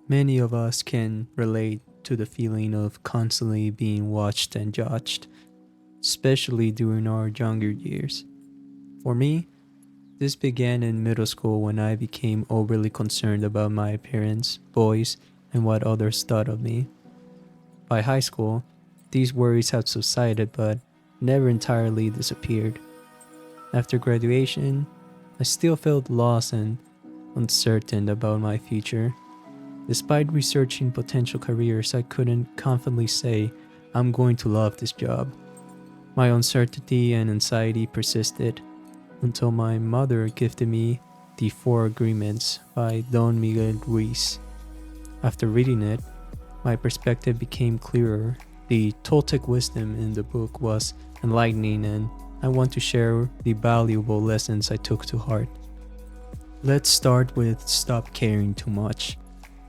Many of us can relate to the feeling of constantly being watched and judged, especially during our younger years. For me, this began in middle school when I became overly concerned about my appearance, voice, and what others thought of me. By high school, these worries had subsided but never entirely disappeared. After graduation, I still felt lost and uncertain about my future. Despite researching potential careers, I couldn't confidently say, I'm going to love this job. My uncertainty and anxiety persisted until my mother gifted me The Four Agreements by Don Miguel Ruiz. After reading it, my perspective became clearer. The Toltec wisdom in the book was enlightening, and I want to share the valuable lessons I took to heart. Let's start with stop caring too much.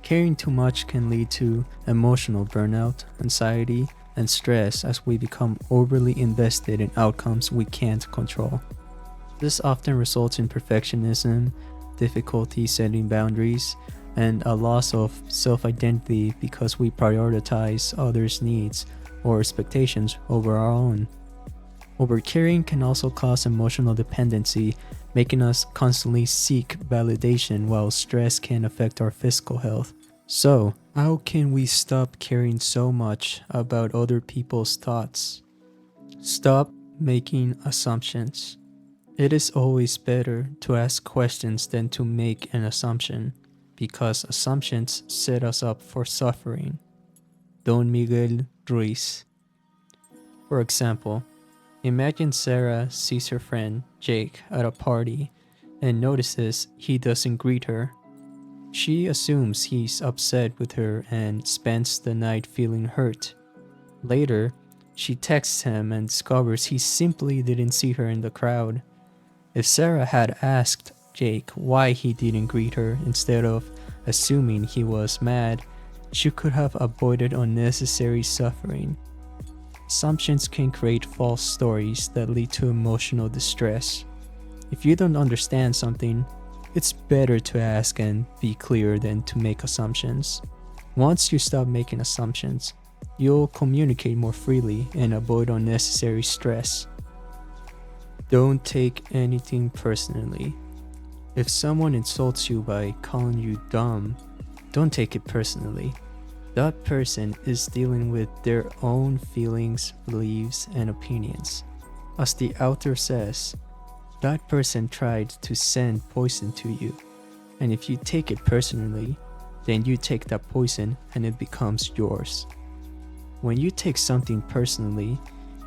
Caring too much can lead to emotional burnout, anxiety, and stress as we become overly invested in outcomes we can't control. This often results in perfectionism, difficulty setting boundaries, and a loss of self-identity because we prioritize others' needs or expectations over our own. Overcaring can also cause emotional dependency, making us constantly seek validation, while stress can affect our physical health. So, how can we stop caring so much about other people's thoughts? Stop making assumptions. It is always better to ask questions than to make an assumption, because assumptions set us up for suffering. Don Miguel Ruiz. For example, imagine Sarah sees her friend Jake at a party and notices he doesn't greet her. She assumes he's upset with her and spends the night feeling hurt. Later, she texts him and discovers he simply didn't see her in the crowd. If Sarah had asked Jake why he didn't greet her instead of assuming he was mad, she could have avoided unnecessary suffering. Assumptions can create false stories that lead to emotional distress. If you don't understand something, it's better to ask and be clear than to make assumptions. Once you stop making assumptions, you'll communicate more freely and avoid unnecessary stress. Don't take anything personally. If someone insults you by calling you dumb, don't take it personally. That person is dealing with their own feelings, beliefs, and opinions. As the author says, that person tried to send poison to you. And if you take it personally, then you take that poison and it becomes yours. When you take something personally,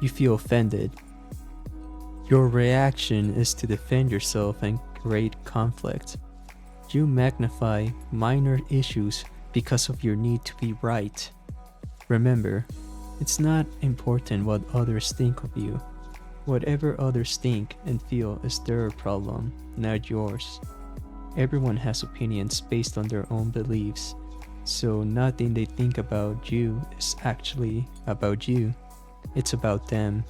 you feel offended. Your reaction is to defend yourself and create conflict. You magnify minor issues because of your need to be right. Remember, it's not important what others think of you. Whatever others think and feel is their problem, not yours. Everyone has opinions based on their own beliefs, so nothing they think about you is actually about you. It's about them.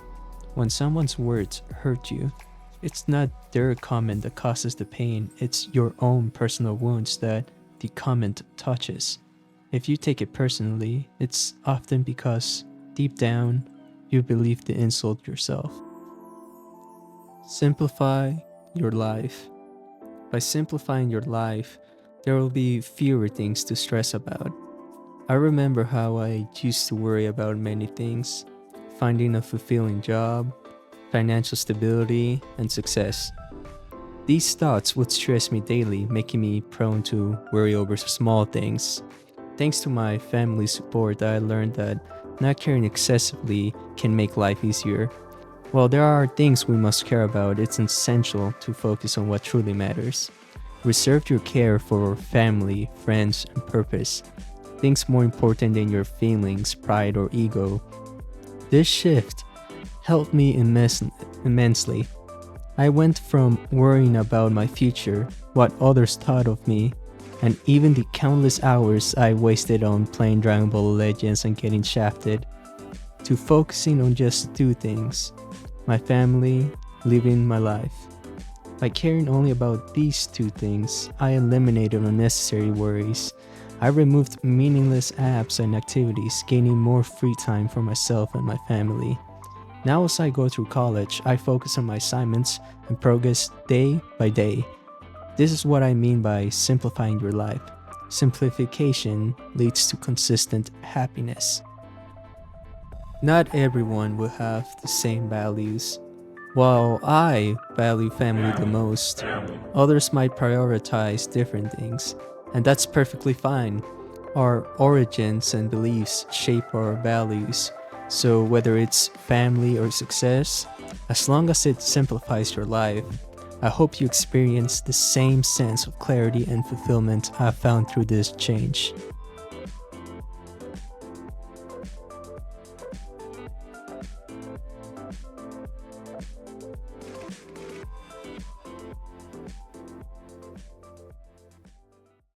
When someone's words hurt you, it's not their comment that causes the pain, it's your own personal wounds that the comment touches. If you take it personally, it's often because, deep down, you believe the insult yourself. Simplify your life. By simplifying your life, there will be fewer things to stress about. I remember how I used to worry about many things: finding a fulfilling job, financial stability, and success. These thoughts would stress me daily, making me prone to worry over small things. Thanks to my family's support, I learned that not caring excessively can make life easier. While there are things we must care about, it's essential to focus on what truly matters. Reserve your care for family, friends, and purpose. Things more important than your feelings, pride, or ego. This shift helped me immensely. I went from worrying about my future, what others thought of me, and even the countless hours I wasted on playing Dragon Ball Legends and getting shafted, to focusing on just two things: my family, living my life. By caring only about these two things, I eliminated unnecessary worries. I removed meaningless apps and activities, gaining more free time for myself and my family. Now, as I go through college, I focus on my assignments and progress day by day. This is what I mean by simplifying your life. Simplification leads to consistent happiness. Not everyone will have the same values. While I value family the most, others might prioritize different things, and that's perfectly fine. Our origins and beliefs shape our values, so whether it's family or success, as long as it simplifies your life, I hope you experience the same sense of clarity and fulfillment I've found through this change.